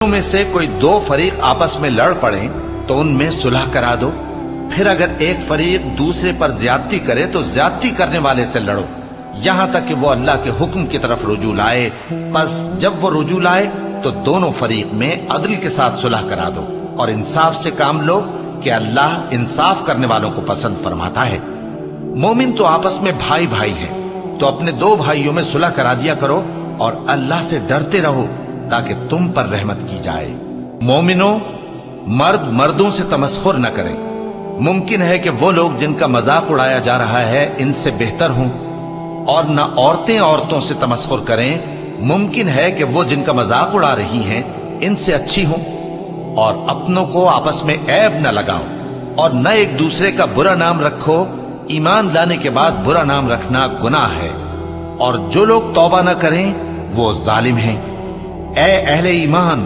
में से कोई दो फरीक आपस में लड़ पड़े तो उनमें सुलह करा दो। फिर अगर एक फरीक दूसरे पर ज्यादती करे तो ज्यादती करने वाले से लड़ो, यहां तक कि वो अल्लाह के हुक्म की तरफ रुजू लाए। बस जब वो रुजू लाए तो दोनों फरीक में अदल के साथ सुलह करा दो और इंसाफ से काम लो कि अल्लाह इंसाफ करने वालों को पसंद फरमाता है। मोमिन तो आपस में भाई भाई हैं, तो अपने दो भाइयों में सुलह करा दिया करो और अल्लाह से डरते रहो ताकि तुम पर रहमत की जाए। मोमिनो, मर्द मर्दों से तमस्खुर न करें। मुमकिन है कि वो लोग जिनका मजाक उड़ाया जा रहा है इनसे बेहतर हों, और न औरतें औरतों से तमस्खुर करें। मुमकिन है कि वो जिनका मजाक उड़ा रही हैं इनसे अच्छी हों। और अपनों को आपस में ऐब न लगाओ और न एक दूसरे का बुरा नाम रखो। ईमान लाने के बाद बुरा नाम रखना गुनाह है, और जो लोग तौबा न करें वो जालिम हैं। ऐ अहले ईमान,